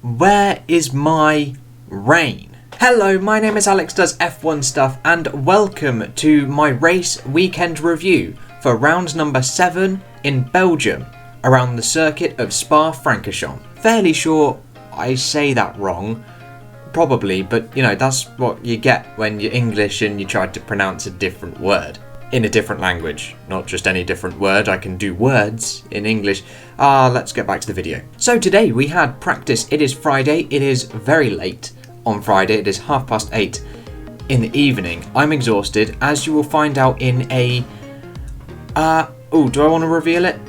Where is my rain? Hello, my name is Alex Does F1 Stuff and welcome to my race weekend review for round number 7 in Belgium around the circuit of Spa-Francorchamps. Fairly sure I say that wrong, probably, but you know, that's what you get when you're English and you try to pronounce a different word in a different language. Not just any different word, I can do words in English. Let's get back to the video. So today we had practice. It is Friday, it is very late on Friday, it is 8:30 in the evening. I'm exhausted, as you will find out in a... do I want to reveal it?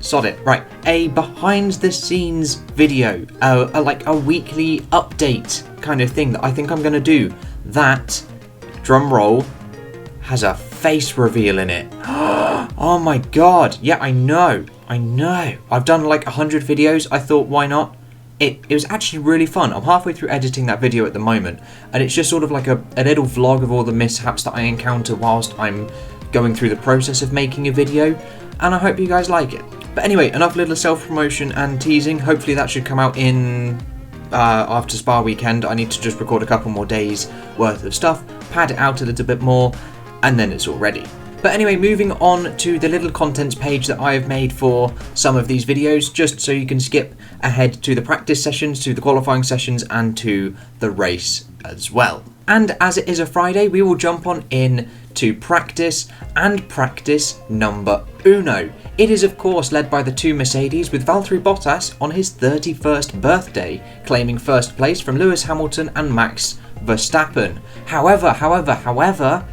Sod it. Right, a behind the scenes video, like a weekly update kind of thing that I think I'm going to do. That, drum roll, has a face reveal in it. Oh my god, yeah, I know. I've done like 100 videos, I thought why not? It was actually really fun. I'm halfway through editing that video at the moment, and it's just sort of like a little vlog of all the mishaps that I encounter whilst I'm going through the process of making a video, and I hope you guys like it. But anyway, enough little self-promotion and teasing. Hopefully that should come out in after Spa weekend. I need to just record a couple more days worth of stuff, pad it out a little bit more, and then it's all ready. But anyway, moving on to the little contents page that I have made for some of these videos, just so you can skip ahead to the practice sessions, to the qualifying sessions, and to the race as well. And as it is a Friday, we will jump on in to practice, and practice number uno. It is of course led by the two Mercedes, with Valtteri Bottas on his 31st birthday, claiming first place from Lewis Hamilton and Max Verstappen. However,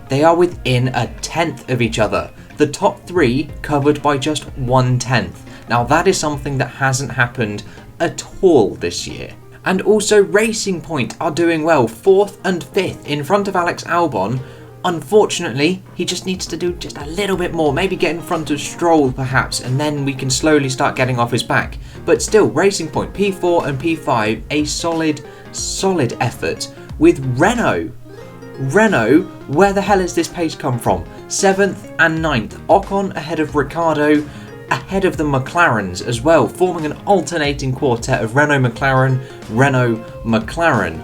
they are within a tenth of each other. The top three covered by just 1/10. Now that is something that hasn't happened at all this year. And also Racing Point are doing well, 4th and 5th in front of Alex Albon. Unfortunately, he just needs to do just a little bit more, maybe get in front of Stroll perhaps, and then we can slowly start getting off his back. But still, Racing Point, P4 and P5, a solid effort with Renault. Where the hell has this pace come from? 7th and 9th. Ocon ahead of Ricciardo, ahead of the McLarens as well, forming an alternating quartet of Renault-McLaren.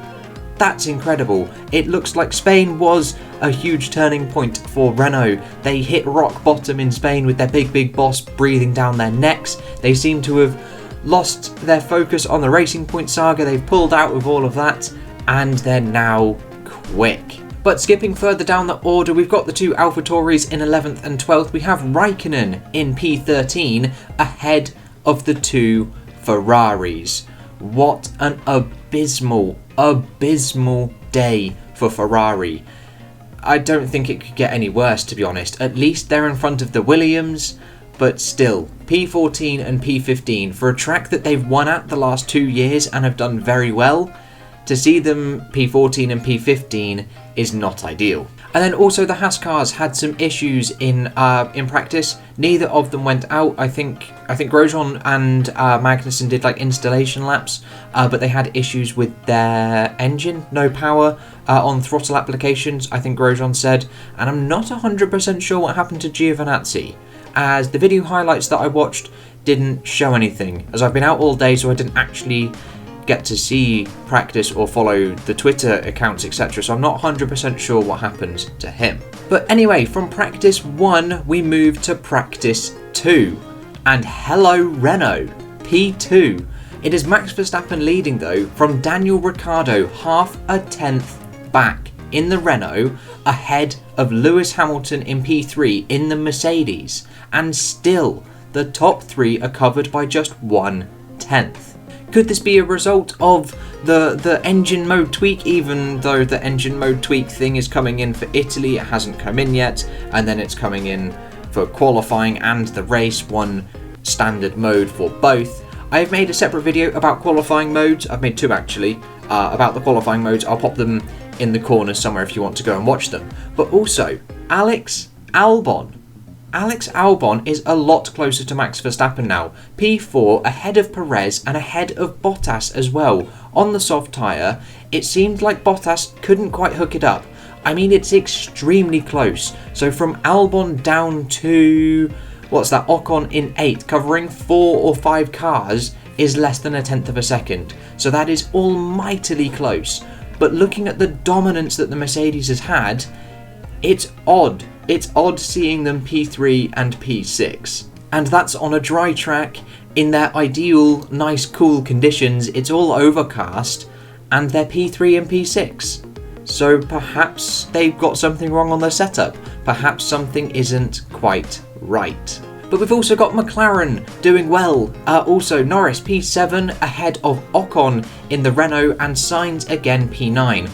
That's incredible. It looks like Spain was a huge turning point for Renault. They hit rock bottom in Spain with their big boss breathing down their necks. They seem to have lost their focus on the Racing Point saga. They've pulled out of all of that, and they're now quick. But skipping further down the order, we've got the two AlphaTauris in 11th and 12th. We have Raikkonen in P13 ahead of the two Ferraris. What an abysmal day for Ferrari. I don't think it could get any worse, to be honest. At least they're in front of the Williams, but still, P14 and P15 for a track that they've won at the last 2 years and have done very well. To see them P14 and P15 is not ideal. And then also the Haas cars had some issues in practice. Neither of them went out. I think Grosjean and Magnussen did like installation laps, but they had issues with their engine, no power on throttle applications, I think Grosjean said. And I'm not 100% sure what happened to Giovinazzi, as the video highlights that I watched didn't show anything, as I've been out all day, so I didn't actually get to see practice or follow the Twitter accounts, etc. So I'm not 100% sure what happened to him. But anyway, from practice 1, we move to practice 2. And hello Renault, P2. It is Max Verstappen leading though, from Daniel Ricciardo, 0.5 back in the Renault, ahead of Lewis Hamilton in P3 in the Mercedes. And still, the top 3 are covered by just 1/10. Could this be a result of the engine mode tweak, even though the engine mode tweak thing is coming in for Italy? It hasn't come in yet, and then it's coming in for qualifying and the race, one standard mode for both. I've made a separate video about qualifying modes. I've made 2 actually, about the qualifying modes. I'll pop them in the corner somewhere if you want to go and watch them. But also, Alex Albon is a lot closer to Max Verstappen now. P4 ahead of Perez and ahead of Bottas as well. On the soft tyre, it seemed like Bottas couldn't quite hook it up. I mean, it's extremely close. So from Albon down to, Ocon in 8th, covering 4 or 5 cars, is less than a tenth of a second, so that is almightily close. But looking at the dominance that the Mercedes has had, it's odd. It's odd seeing them P3 and P6. And that's on a dry track, in their ideal, nice, cool conditions. It's all overcast, and they're P3 and P6. So perhaps they've got something wrong on their setup. Perhaps something isn't quite right. But we've also got McLaren doing well. Also, Norris P7 ahead of Ocon in the Renault, and Sainz again P9.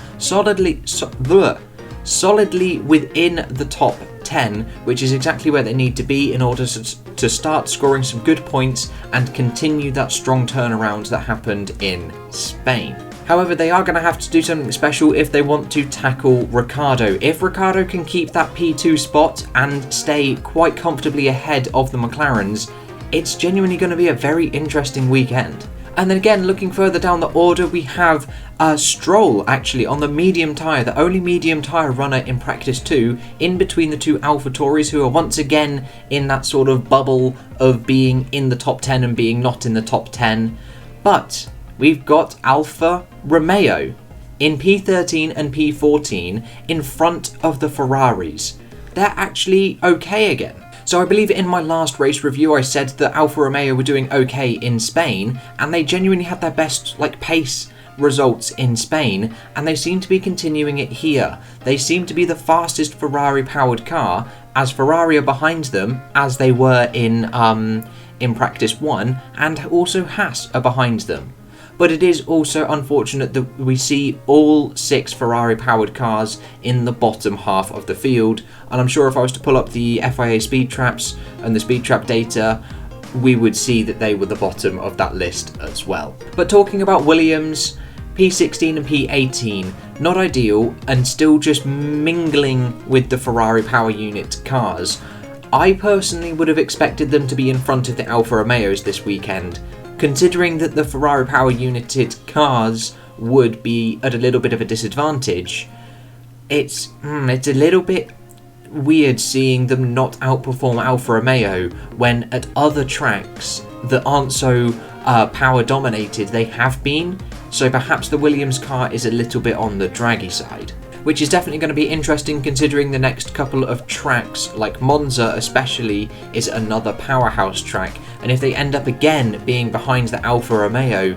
Solidly within the top 10, which is exactly where they need to be in order to start scoring some good points and continue that strong turnaround that happened in Spain. However, they are going to have to do something special if they want to tackle Ricciardo. If Ricciardo can keep that P2 spot and stay quite comfortably ahead of the McLarens, it's genuinely going to be a very interesting weekend. And then again, looking further down the order, we have Stroll actually on the medium tyre, the only medium tyre runner in practice 2, in between the two AlphaTauris, who are once again in that sort of bubble of being in the top 10 and being not in the top 10. But we've got Alfa Romeo in P13 and P14 in front of the Ferraris. They're actually okay again. So I believe in my last race review I said that Alfa Romeo were doing okay in Spain, and they genuinely had their best pace results in Spain, and they seem to be continuing it here. They seem to be the fastest Ferrari powered car, as Ferrari are behind them, as they were in practice 1, and also Haas are behind them. But it is also unfortunate that we see all 6 Ferrari-powered cars in the bottom half of the field, and I'm sure if I was to pull up the FIA speed traps and the speed trap data, we would see that they were the bottom of that list as well. But talking about Williams, P16 and P18, not ideal, and still just mingling with the Ferrari power unit cars. I personally would have expected them to be in front of the Alfa Romeos this weekend, considering that the Ferrari power united cars would be at a little bit of a disadvantage. It's a little bit weird seeing them not outperform Alfa Romeo when at other tracks that aren't so power dominated they have been, so perhaps the Williams car is a little bit on the draggy side. Which is definitely going to be interesting considering the next couple of tracks, like Monza especially, is another powerhouse track. And if they end up again being behind the Alfa Romeo,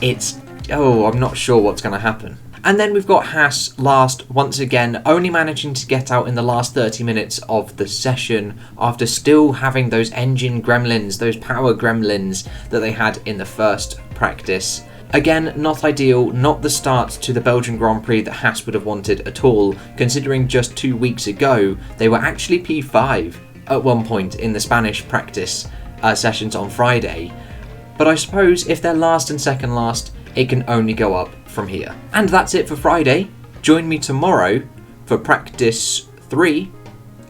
I'm not sure what's going to happen. And then we've got Haas last, once again, only managing to get out in the last 30 minutes of the session after still having those engine gremlins, those power gremlins that they had in the first practice. Again, not ideal, not the start to the Belgian Grand Prix that Haas would have wanted at all, considering just 2 weeks ago they were actually P5 at one point in the Spanish practice sessions on Friday. But I suppose if they're last and second last, it can only go up from here. And that's it for Friday. Join me tomorrow for practice 3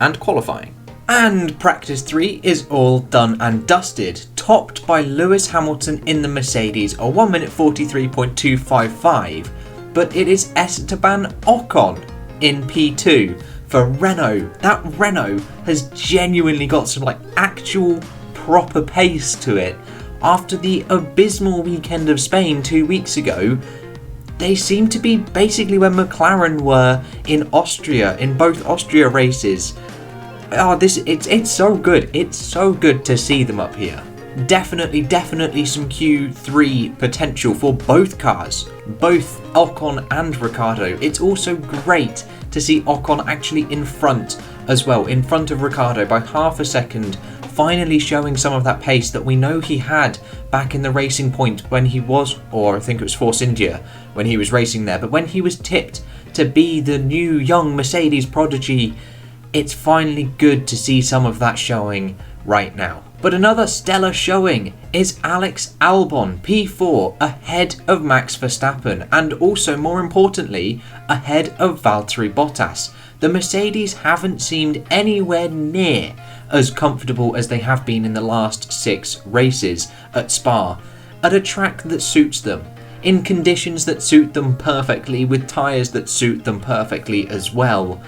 and qualifying. And practice 3 is all done and dusted, topped by Lewis Hamilton in the Mercedes, a 1 minute 43.255, but it is Esteban Ocon in P2 for Renault. That Renault has genuinely got some actual proper pace to it. After the abysmal weekend of Spain 2 weeks ago, they seem to be basically where McLaren were in Austria, in both Austria races. It's so good. It's so good to see them up here. Definitely some Q3 potential for both cars, both Ocon and Ricciardo. It's also great to see Ocon actually in front as well, in front of Ricciardo by half a second, finally showing some of that pace that we know he had back in the Racing Point when he was, or I think it was Force India when he was racing there, but when he was tipped to be the new young Mercedes prodigy. It's finally good to see some of that showing right now. But another stellar showing is Alex Albon, P4, ahead of Max Verstappen, and also, more importantly, ahead of Valtteri Bottas. The Mercedes haven't seemed anywhere near as comfortable as they have been in the last 6 races at Spa, at a track that suits them, in conditions that suit them perfectly, with tyres that suit them perfectly as well.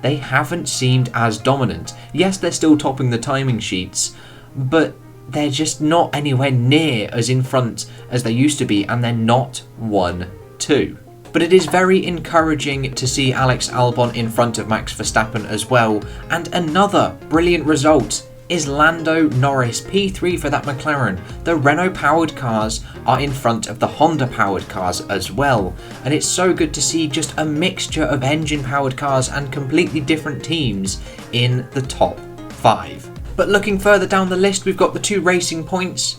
They haven't seemed as dominant. Yes, they're still topping the timing sheets, but they're just not anywhere near as in front as they used to be, and they're not 1-2. But it is very encouraging to see Alex Albon in front of Max Verstappen as well. And another brilliant result is Lando Norris, P3 for that McLaren. The Renault-powered cars are in front of the Honda-powered cars as well. And it's so good to see just a mixture of engine-powered cars and completely different teams in the top 5. But looking further down the list, we've got the 2 racing points.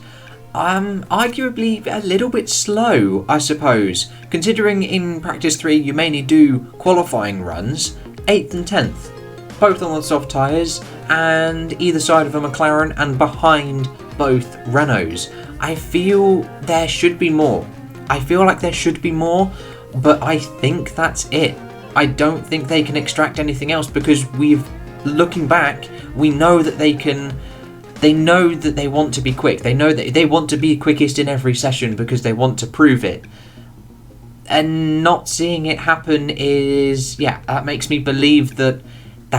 Arguably a little bit slow, I suppose, considering in practice 3 you mainly do qualifying runs. 8th and 10th, both on the soft tyres, and either side of a McLaren and behind both Renaults. I feel there should be more. I feel like there should be more, but I think that's it. I don't think they can extract anything else, because looking back, we know that they know that they want to be quick. They know that they want to be quickest in every session because they want to prove it. And not seeing it happen that makes me believe that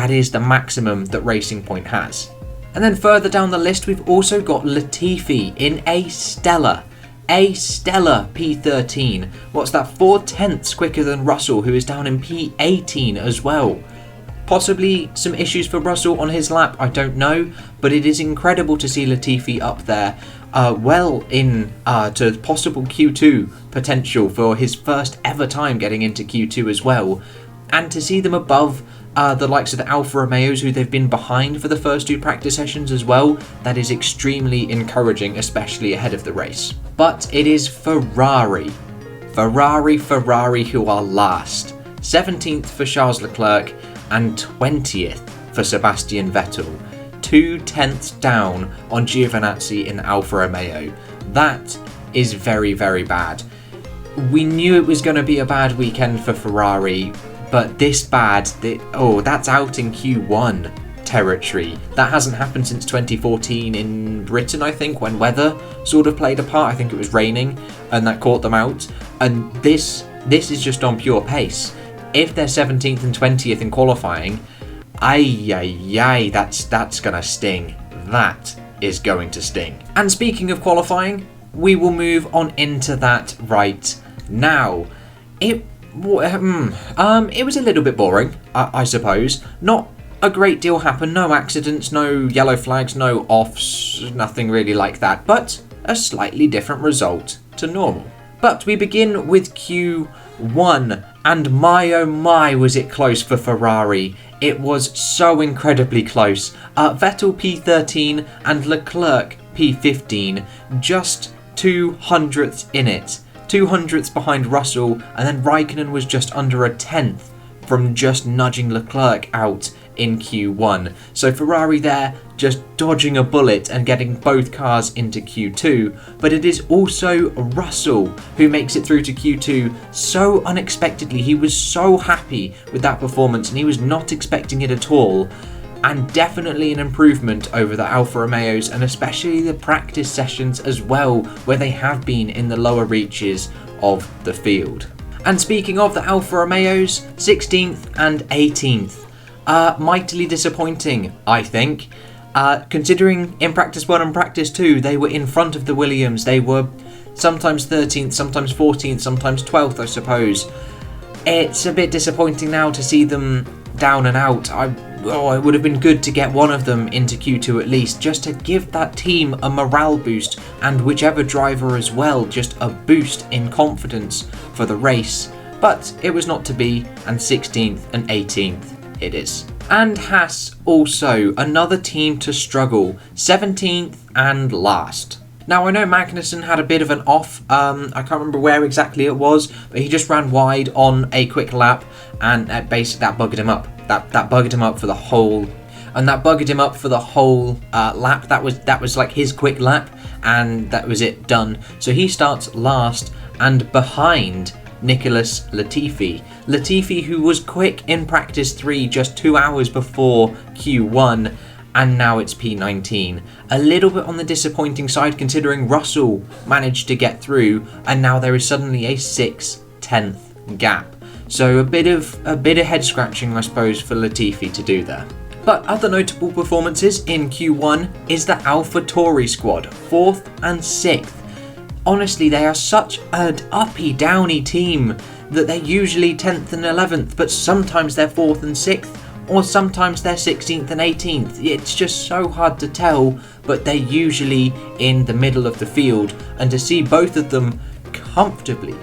is the maximum that Racing Point has. And then further down the list, we've also got Latifi in a stellar P13. What's that, 4/10ths quicker than Russell, who is down in P18 as well. Possibly some issues for Russell on his lap, I don't know, but it is incredible to see Latifi up there, well in to possible Q2 potential for his first ever time getting into Q2 as well, and to see them above the likes of the Alfa Romeos, who they've been behind for the first 2 practice sessions as well. That is extremely encouraging, especially ahead of the race. But it is Ferrari who are last. 17th for Charles Leclerc, and 20th for Sebastian Vettel, 2/10ths down on Giovinazzi in Alfa Romeo. That is very, very bad. We knew it was going to be a bad weekend for Ferrari, but this bad, that's out in Q1 territory. That hasn't happened since 2014 in Britain, I think, when weather sort of played a part. I think it was raining, and that caught them out. And this is just on pure pace. If they're 17th and 20th in qualifying, that's gonna sting. That is going to sting. And speaking of qualifying, we will move on into that right now. It was a little bit boring, I suppose. Not a great deal happened. No accidents, no yellow flags, no offs, nothing really like that. But a slightly different result to normal. But we begin with Q1, and my oh my was it close for Ferrari. It was so incredibly close. Vettel P13 and Leclerc P15, just 200ths in it. 200ths behind Russell, and then Raikkonen was just under a 10th from just nudging Leclerc out in Q1. So Ferrari there just dodging a bullet and getting both cars into Q2, but it is also Russell who makes it through to Q2 so unexpectedly. He was so happy with that performance and he was not expecting it at all, and definitely an improvement over the Alfa Romeos and especially the practice sessions as well, where they have been in the lower reaches of the field. And speaking of the Alfa Romeos, 16th and 18th. Mightily disappointing, I think. Considering in practice 1 and practice 2 they were in front of the Williams. They were sometimes 13th, sometimes 14th, sometimes 12th, I suppose. It's a bit disappointing now to see them down and out. It would have been good to get one of them into Q2 at least, just to give that team a morale boost, and whichever driver as well, just a boost in confidence for the race. But it was not to be, and 16th and 18th it is. And Haas also, another team to struggle, 17th and last. Now I know Magnussen had a bit of an off, I can't remember where exactly it was, but he just ran wide on a quick lap, and basically that buggered him up. That buggered him up for the whole, lap. That was like his quick lap, and that was it, done. So he starts last and behind Nicholas Latifi. Latifi, who was quick in practice 3 just 2 hours before Q1, and now it's P19. A little bit on the disappointing side considering Russell managed to get through, and now there is suddenly a 6/10th gap. So a bit of head scratching, I suppose, for Latifi to do there. But other notable performances in Q1 is the AlphaTauri squad, 4th and 6th. Honestly, they are such an uppy, downy team that they're usually 10th and 11th, but sometimes they're 4th and 6th, or sometimes they're 16th and 18th. It's just so hard to tell, but they're usually in the middle of the field, and to see both of them comfortably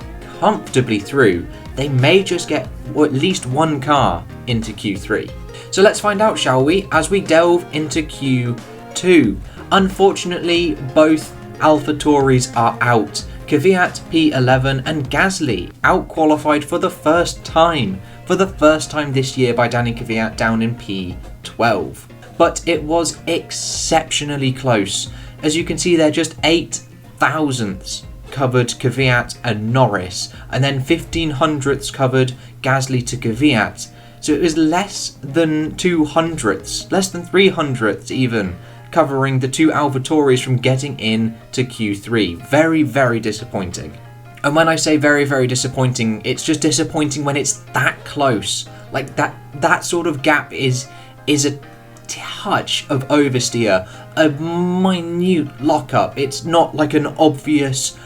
through, they may just get at least one car into Q3. So let's find out, shall we, as we delve into Q2. Unfortunately, both AlphaTauris are out. Kvyat P11 and Gasly out-qualified for the first time this year by Danny Kvyat down in P12. But it was exceptionally close. As you can see, they're just 8 thousandths covered Kvyat and Norris, and then 1500ths covered Gasly to Kvyat. So it was less than 200ths, less than 300ths even, covering the two AlphaTauris from getting in to Q3. Very, very disappointing. And when I say very, very disappointing, it's just disappointing when it's that close. Like that sort of gap is a touch of oversteer, a minute lockup. It's not like an obvious,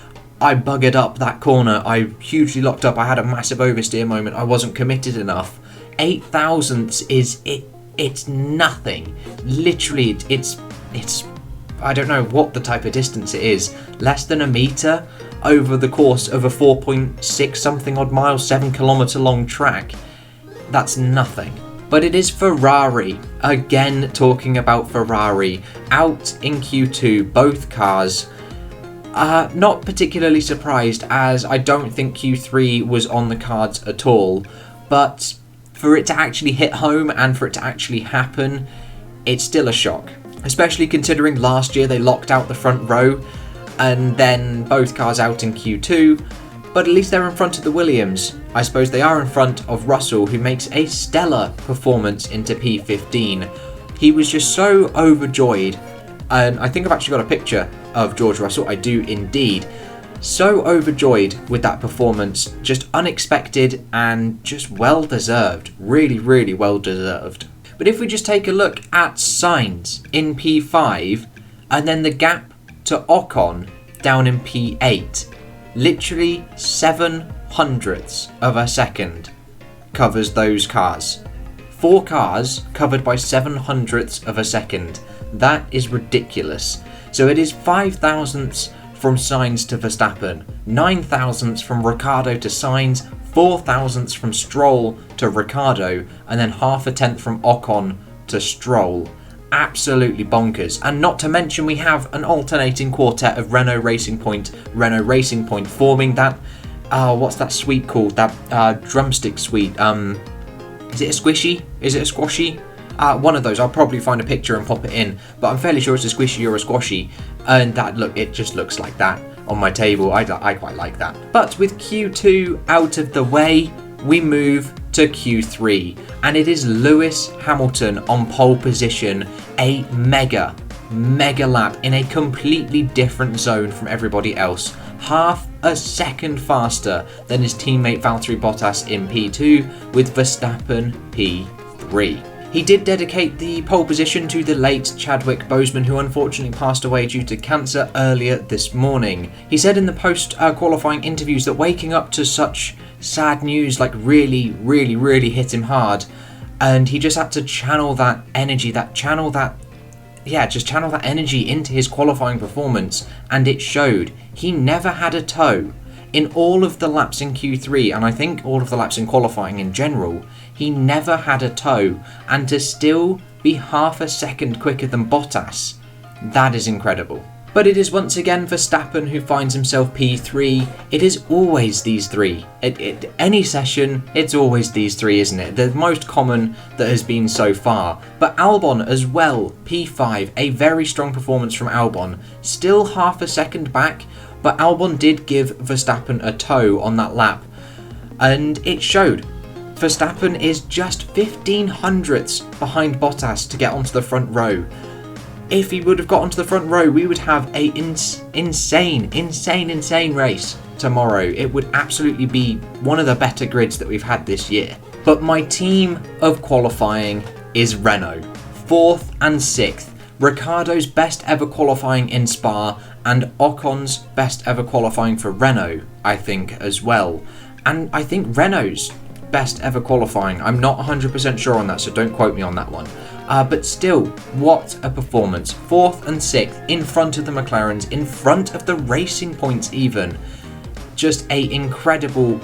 I buggered up that corner, I hugely locked up, I had a massive oversteer moment, I wasn't committed enough. 8 thousandths is it. It's nothing. Literally, it's I don't know what the type of distance it is. Less than a metre over the course of a 4.6 something odd miles, 7 kilometre long track. That's nothing. But it is Ferrari. Again, talking about Ferrari. Out in Q2, both cars. Not particularly surprised, as I don't think Q3 was on the cards at all. But for it to actually hit home and for it to actually happen, it's still a shock. Especially considering last year they locked out the front row and then both cars out in Q2, but at least they're in front of the Williams. I suppose they are in front of Russell, who makes a stellar performance into P15. He was just so overjoyed, and I think I've actually got a picture of George Russell, I do indeed. So overjoyed with that performance, just unexpected and just well deserved, really, really well deserved. But if we just take a look at Sainz in P5 and then the gap to Ocon down in P8, literally 700ths of a second covers those cars. 4 cars covered by 700ths of a second. That is ridiculous. So it is 5 thousandths from Sainz to Verstappen, 9 thousandths from Ricciardo to Sainz, 4 thousandths from Stroll to Ricciardo, and then half a tenth from Ocon to Stroll. Absolutely bonkers. And not to mention we have an alternating quartet of Renault Racing Point forming that, what's that sweet called? That drumstick sweet. Is it a squishy? Is it a squashy? One of those. I'll probably find a picture and pop it in, but I'm fairly sure it's a squishy or a squashy. And that look, it just looks like that on my table. I quite like that. But with Q2 out of the way, we move to Q3, and it is Lewis Hamilton on pole position, a mega lap in a completely different zone from everybody else. Half a second faster than his teammate Valtteri Bottas in P2, with Verstappen P3. He did dedicate the pole position to the late Chadwick Boseman, who unfortunately passed away due to cancer earlier this morning. He said in the post-qualifying interviews that waking up to such sad news really hit him hard, and he just had to channel that energy, channel that energy into his qualifying performance, and it showed. He never had a toe. In all of the laps in Q3, and I think all of the laps in qualifying in general, he never had a toe, and to still be half a second quicker than Bottas, that is incredible. But it is once again Verstappen who finds himself P3. It is always these three. Any session, it's always these three, isn't it? The most common that has been so far. But Albon as well, P5, a very strong performance from Albon. Still half a second back, but Albon did give Verstappen a toe on that lap, and it showed. Verstappen is just 15 hundredths behind Bottas to get onto the front row. If he would have got onto the front row, we would have a insane race tomorrow. It would absolutely be one of the better grids that we've had this year. But my team of qualifying is Renault. 4th and 6th. Ricciardo's best ever qualifying in Spa and Ocon's best ever qualifying for Renault, I think, as well. And I think Renault's best ever qualifying. I'm not 100% sure on that, so don't quote me on that one. But still, what a performance. 4th and 6th, in front of the McLarens, in front of the Racing Points even. Just a incredible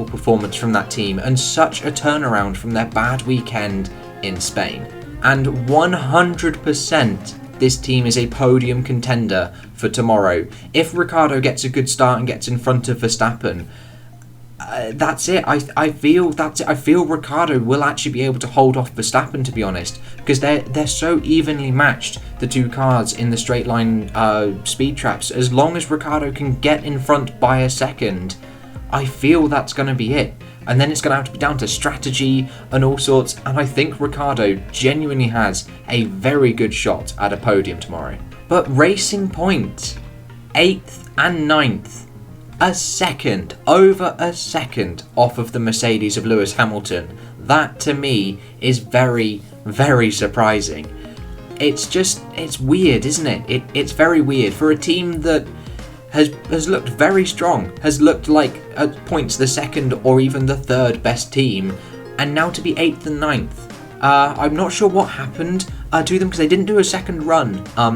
performance from that team, and such a turnaround from their bad weekend in Spain. And 100% this team is a podium contender for tomorrow. If Ricciardo gets a good start and gets in front of Verstappen, that's it. I feel Ricciardo will actually be able to hold off Verstappen, to be honest, because they're so evenly matched, the two cars in the straight line speed traps. As long as Ricciardo can get in front by a second, I feel that's going to be it. And then it's going to have to be down to strategy and all sorts. And I think Ricciardo genuinely has a very good shot at a podium tomorrow. But Racing Point, 8th and 9th. Over a second off of the Mercedes of Lewis Hamilton. That to me is very, very surprising. It's weird, isn't it? It's very weird for a team that has looked very strong, has looked like at points the second or even the third best team, and now to be 8th and 9th. I'm not sure what happened to them, because they didn't do a second run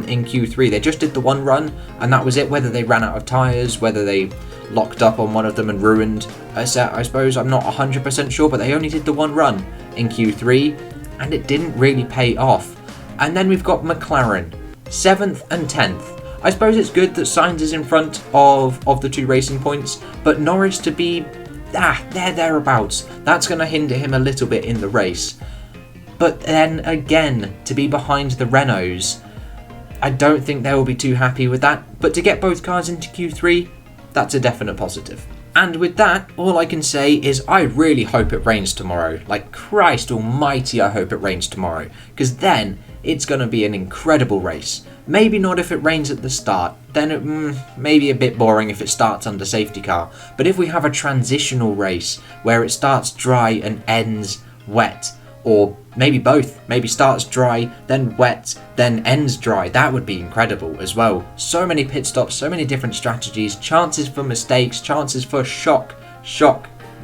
in Q3. They just did the one run, and that was it. Whether they ran out of tyres, whether they locked up on one of them and ruined a set, I suppose, I'm not 100% sure, but they only did the one run in Q3, and it didn't really pay off. And then we've got McLaren, 7th and 10th. I suppose it's good that Sainz is in front of the two Racing Points, but Norris to be thereabouts, that's going to hinder him a little bit in the race. But then again, to be behind the Renaults, I don't think they will be too happy with that. But to get both cars into Q3, that's a definite positive. And with that, all I can say is I really hope it rains tomorrow. Like, Christ almighty, I hope it rains tomorrow. Because then it's going to be an incredible race. Maybe not if it rains at the start. Then it may be a bit boring if it starts under safety car. But if we have a transitional race where it starts dry and ends wet, or maybe both, maybe starts dry, then wet, then ends dry, that would be incredible as well. So many pit stops, so many different strategies, chances for mistakes, chances for shock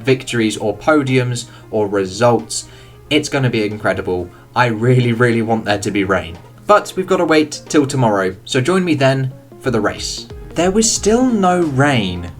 victories or podiums or results. It's going to be incredible. I really want there to be rain. But we've got to wait till tomorrow, so join me then for the race. There was still no rain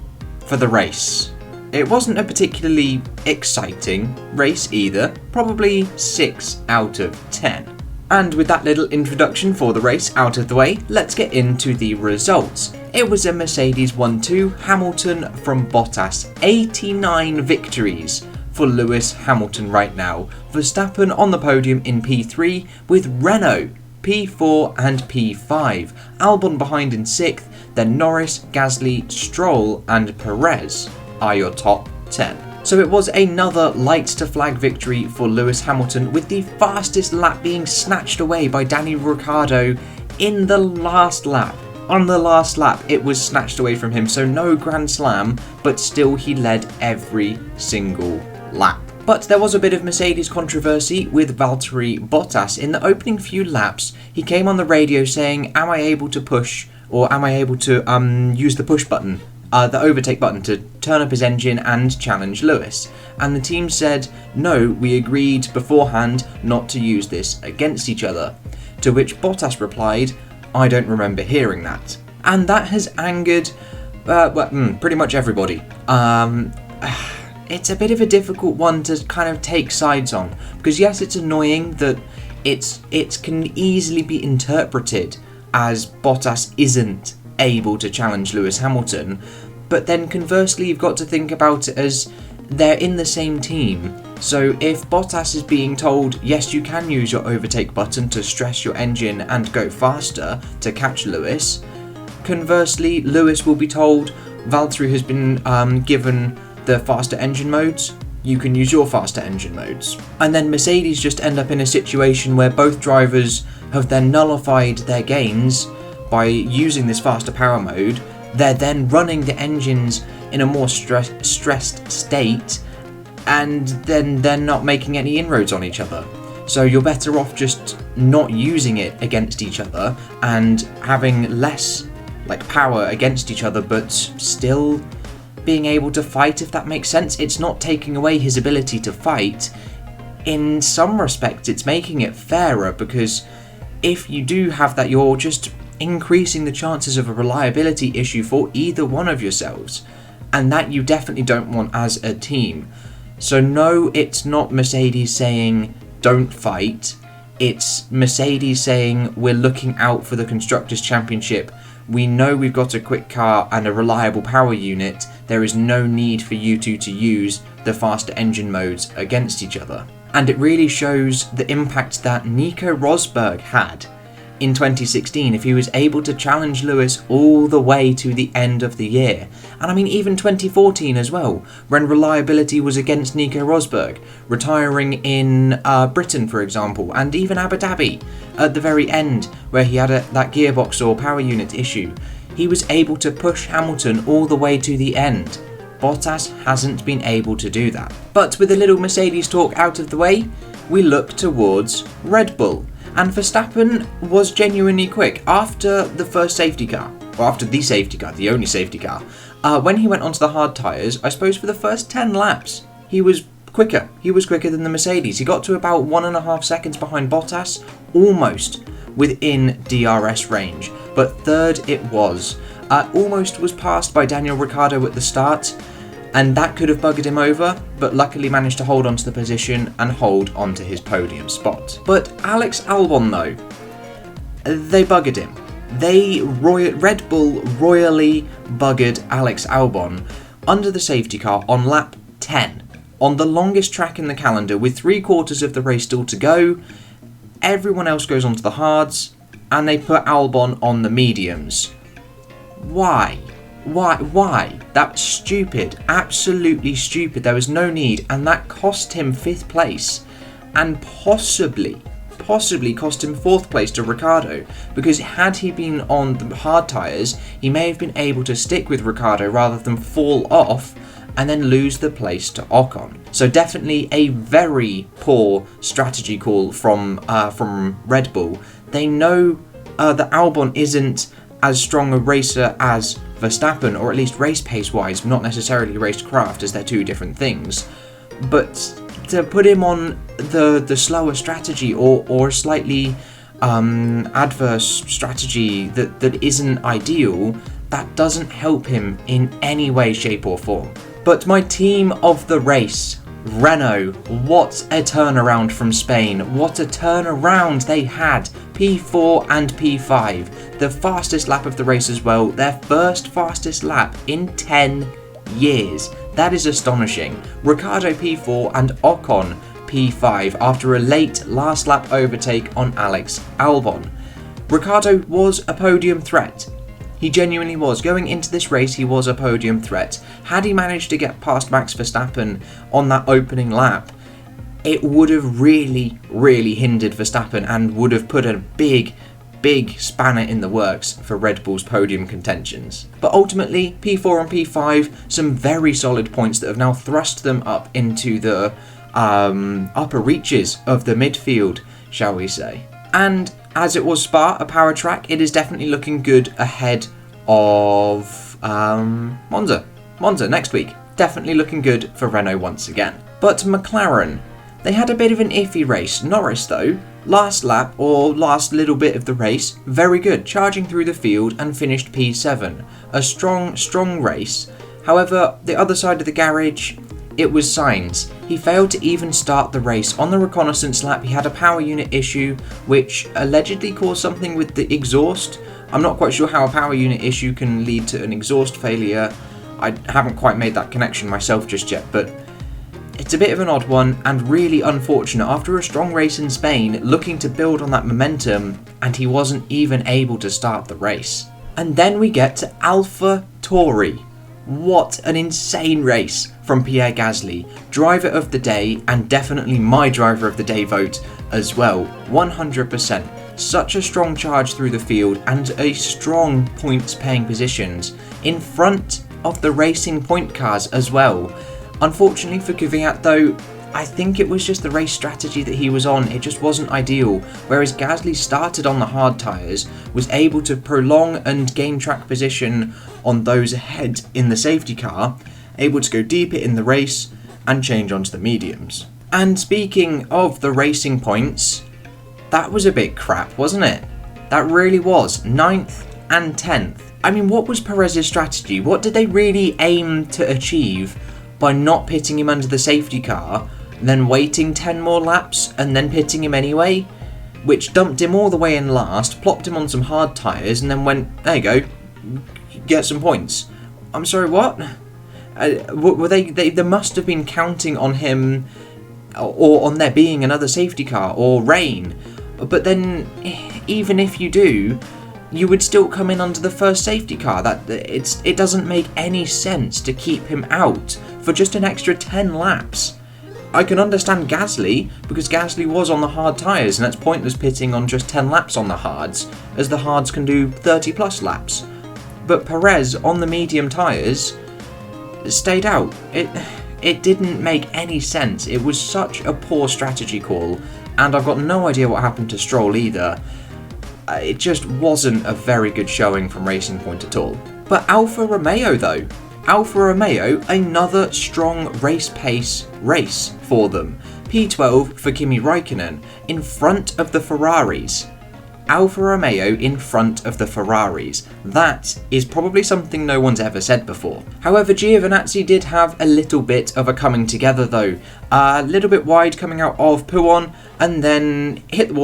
for the race. It wasn't a particularly exciting race either, probably 6 out of 10. And with that little introduction for the race out of the way, let's get into the results. It was a Mercedes 1-2, Hamilton from Bottas, 89 victories for Lewis Hamilton right now. Verstappen on the podium in P3 with Renault, P4 and P5. Albon behind in 6th, then Norris, Gasly, Stroll and Perez are your top 10. So it was another light to flag victory for Lewis Hamilton, with the fastest lap being snatched away by Daniel Ricciardo in the last lap. On the last lap it was snatched away from him, so no Grand Slam, but still he led every single lap. But there was a bit of Mercedes controversy with Valtteri Bottas. In the opening few laps, he came on the radio saying, am I able to push, or am I able to use the push button, the overtake button, to turn up his engine and challenge Lewis? And the team said, no, we agreed beforehand not to use this against each other. To which Bottas replied, I don't remember hearing that. And that has angered pretty much everybody. It's a bit of a difficult one to kind of take sides on, because yes, it's annoying that it can easily be interpreted as Bottas isn't able to challenge Lewis Hamilton, but then conversely you've got to think about it as they're in the same team. So if Bottas is being told, yes, you can use your overtake button to stress your engine and go faster to catch Lewis, conversely Lewis will be told, Valtteri has been given the faster engine modes, you can use your faster engine modes. And then Mercedes just end up in a situation where both drivers have then nullified their gains by using this faster power mode. They're then running the engines in a more stressed state, and then they're not making any inroads on each other. So you're better off just not using it against each other and having less power against each other, but still being able to fight, if that makes sense. It's not taking away his ability to fight. In some respects, it's making it fairer, because if you do have that, you're just increasing the chances of a reliability issue for either one of yourselves, and that you definitely don't want as a team. So no, it's not Mercedes saying don't fight. It's Mercedes saying we're looking out for the Constructors' Championship. We know we've got a quick car and a reliable power unit. There is no need for you two to use the faster engine modes against each other. And it really shows the impact that Nico Rosberg had in 2016 if he was able to challenge Lewis all the way to the end of the year. And I mean, even 2014 as well, when reliability was against Nico Rosberg, retiring in Britain, for example, and even Abu Dhabi at the very end, where he had that gearbox or power unit issue. He was able to push Hamilton all the way to the end. Bottas hasn't been able to do that. But with a little Mercedes talk out of the way, we look towards Red Bull. And Verstappen was genuinely quick after the first safety car, or after the safety car, the only safety car. When he went onto the hard tyres, I suppose for the first 10 laps, he was quicker. He was quicker than the Mercedes. He got to about 1.5 seconds behind Bottas, almost within DRS range. But third it was. Almost was passed by Daniel Ricciardo at the start, and that could have buggered him over, but luckily managed to hold onto the position and hold onto his podium spot. But Alex Albon though, they buggered him. Red Bull royally buggered Alex Albon under the safety car on lap 10, on the longest track in the calendar with 3/4 of the race still to go. Everyone else goes onto the hards, and they put Albon on the mediums. Why? That's stupid. Absolutely stupid. There was no need, and that cost him 5th place, and possibly cost him 4th place to Ricciardo, because had he been on the hard tyres, he may have been able to stick with Ricciardo rather than fall off and then lose the place to Ocon. So definitely a very poor strategy call from Red Bull. They know that Albon isn't as strong a racer as Verstappen, or at least race pace wise, not necessarily racecraft, as they're two different things. But to put him on the slower strategy or slightly adverse strategy that isn't ideal, that doesn't help him in any way, shape or form. But my team of the race, Renault, what a turnaround from Spain. What a turnaround they had. P4 and P5. The fastest lap of the race as well. Their first fastest lap in 10 years. That is astonishing. Ricciardo P4 and Ocon P5 after a late last lap overtake on Alex Albon. Ricciardo was a podium threat. He genuinely was. Going into this race, he was a podium threat. Had he managed to get past Max Verstappen on that opening lap, it would have really, really hindered Verstappen and would have put a big spanner in the works for Red Bull's podium contentions. But ultimately, P4 and P5, some very solid points that have now thrust them up into the upper reaches of the midfield, shall we say. And as it was Spa, a power track, it is definitely looking good ahead of Monza. Monza next week. Definitely looking good for Renault once again. But McLaren, they had a bit of an iffy race. Norris though, last lap or last little bit of the race, very good, charging through the field and finished P7. A strong race. However, the other side of the garage, it was Sainz. He failed to even start the race. On the reconnaissance lap, he had a power unit issue, which allegedly caused something with the exhaust. I'm not quite sure how a power unit issue can lead to an exhaust failure. I haven't quite made that connection myself just yet, but it's a bit of an odd one and really unfortunate after a strong race in Spain, looking to build on that momentum, and he wasn't even able to start the race. And then we get to AlphaTauri. What an insane race from Pierre Gasly, driver of the day, and definitely my driver of the day vote as well, 100%. Such a strong charge through the field and a strong points paying positions in front of the racing point cars as well. Unfortunately for Kvyat though, I think it was just the race strategy that he was on. It just wasn't ideal. Whereas Gasly started on the hard tyres, was able to prolong and gain track position on those ahead in the safety car, able to go deeper in the race and change onto the mediums. And speaking of the racing points, that was a bit crap, wasn't it? That really was. 9th and 10th. I mean, what was Perez's strategy? What did they really aim to achieve by not pitting him under the safety car, then waiting 10 more laps and then pitting him anyway? Which dumped him all the way in last, plopped him on some hard tyres and then went, there you go, get some points. I'm sorry, what? Were they must have been counting on him or on there being another safety car or rain. But then, even if you do, you would still come in under the first safety car. It doesn't make any sense to keep him out for just an extra 10 laps. I can understand Gasly, because Gasly was on the hard tyres, and it's pointless pitting on just 10 laps on the hards, as the hards can do 30 plus laps. But Perez, on the medium tyres, stayed out. It didn't make any sense. It was such a poor strategy call, and I've got no idea what happened to Stroll either. It just wasn't a very good showing from Racing Point at all. But Alfa Romeo though. Alfa Romeo, another strong race pace race for them. P12 for Kimi Räikkönen, in front of the Ferraris. Alfa Romeo in front of the Ferraris. That is probably something no one's ever said before. However, Giovinazzi did have a little bit of a coming together though. A little bit wide coming out of Pouon, and then hit the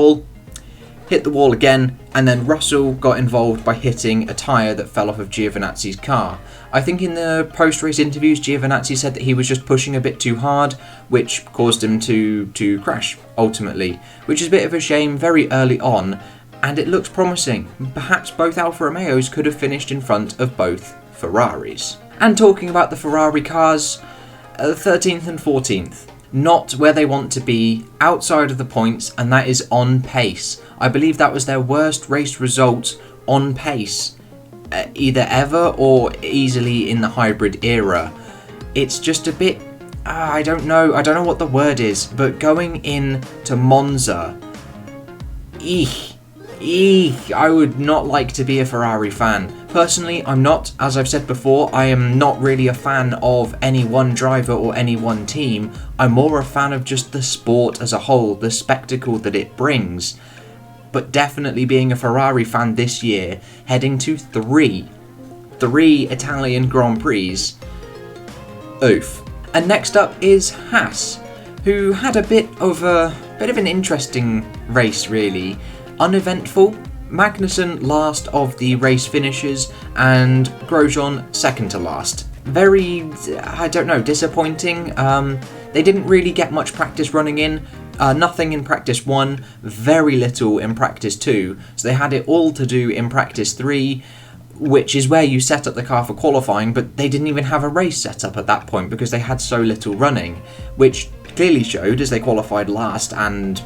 wall again, and then Russell got involved by hitting a tyre that fell off of Giovinazzi's car. I think in the post-race interviews, Giovinazzi said that he was just pushing a bit too hard, which caused him to crash, ultimately, which is a bit of a shame very early on, and it looks promising. Perhaps both Alfa Romeos could have finished in front of both Ferraris. And talking about the Ferrari cars, 13th and 14th. Not where they want to be, outside of the points, and that is on pace. I believe that was their worst race result on pace, either ever or easily in the hybrid era. It's just a bit, I don't know what the word is, but going in to Monza, I would not like to be a Ferrari fan. Personally, I'm not. As I've said before, I am not really a fan of any one driver or any one team. I'm more a fan of just the sport as a whole, the spectacle that it brings. But definitely being a Ferrari fan this year, heading to three Italian Grand Prix. Oof. And next up is Haas, who had a bit of an interesting race really. Uneventful. Magnussen last of the race finishers and Grosjean second to last. Very, disappointing. They didn't really get much practice running in. Nothing in practice 1, very little in practice 2. So they had it all to do in practice 3, which is where you set up the car for qualifying, but they didn't even have a race set up at that point because they had so little running, which clearly showed as they qualified last and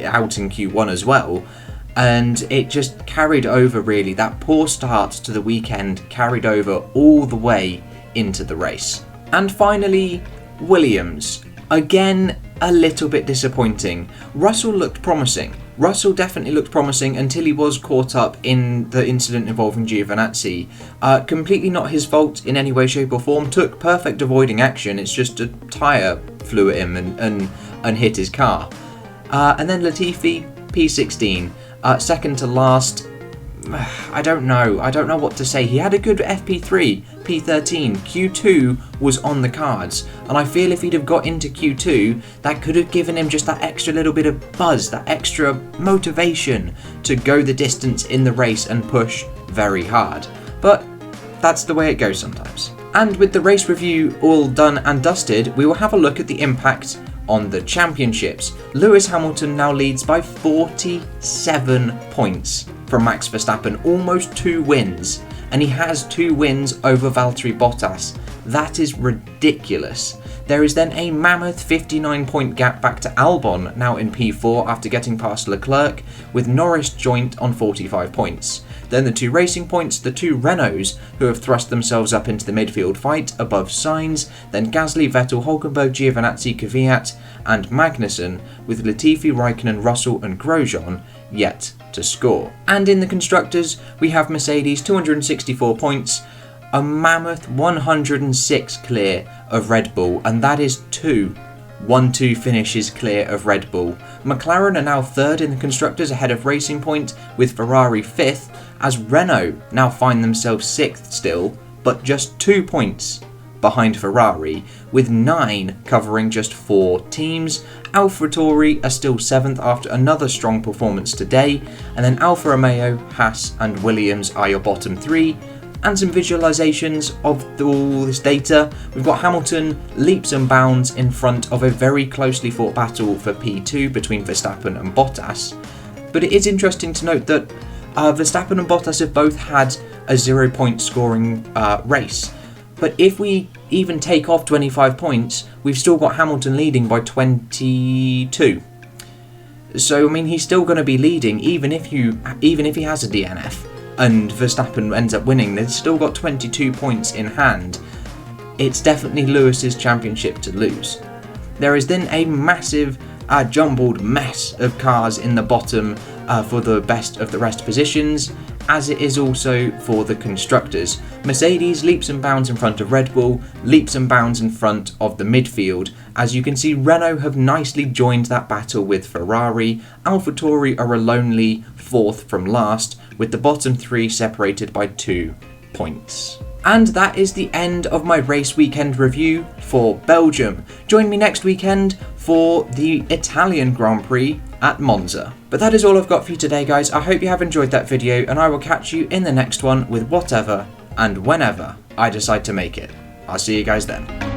out in Q1 as well. And it just carried over really. That poor start to the weekend carried over all the way into the race. And finally, Williams. Again, a little bit disappointing. Russell looked promising. Russell definitely looked promising until he was caught up in the incident involving Giovinazzi. Completely not his fault in any way, shape or form. Took perfect avoiding action. It's just a tyre flew at him and hit his car. And then Latifi, P16. Second to last, I don't know what to say. He had a good FP3, P13, Q2 was on the cards, and I feel if he'd have got into Q2, that could have given him just that extra little bit of buzz, that extra motivation to go the distance in the race and push very hard. But that's the way it goes sometimes. And with the race review all done and dusted, we will have a look at the impact on the championships. Lewis Hamilton now leads by 47 points from Max Verstappen, almost 2 wins. and he has 2 wins over Valtteri Bottas. That is ridiculous. There is then a mammoth 59-point gap back to Albon, now in P4 after getting past Leclerc, with Norris joint on 45 points. Then the 2 racing points, the 2 Renaults, who have thrust themselves up into the midfield fight above Sainz, then Gasly, Vettel, Hulkenberg, Giovinazzi, Kvyat and Magnussen, with Latifi, Raikkonen, Russell and Grosjean yet to score. And in the Constructors, we have Mercedes 264 points, a mammoth 106 clear of Red Bull, and that is 2 1-2 finishes clear of Red Bull. McLaren are now 3rd in the Constructors ahead of Racing Point, with Ferrari 5th, as Renault now find themselves 6th still, but just 2 points behind Ferrari, with 9 covering just 4 teams. AlphaTauri are still 7th after another strong performance today, and then Alfa Romeo, Haas and Williams are your bottom 3. And some visualizations of all this data. We've got Hamilton leaps and bounds in front of a very closely fought battle for P2 between Verstappen and Bottas. But it is interesting to note that Verstappen and Bottas have both had a 0-point scoring race. But if we even take off 25 points, we've still got Hamilton leading by 22. So I mean, he's still going to be leading even if he has a DNF. And Verstappen ends up winning, they've still got 22 points in hand. It's definitely Lewis's championship to lose. There is then a massive jumbled mess of cars in the bottom for the best of the rest positions, as it is also for the Constructors. Mercedes leaps and bounds in front of Red Bull, leaps and bounds in front of the midfield. As you can see, Renault have nicely joined that battle with Ferrari. AlphaTauri are a lonely 4th from last, with the bottom 3 separated by 2 points. And that is the end of my race weekend review for Belgium. Join me next weekend for the Italian Grand Prix at Monza. But that is all I've got for you today, guys. I hope you have enjoyed that video, and I will catch you in the next one with whatever and whenever I decide to make it. I'll see you guys then.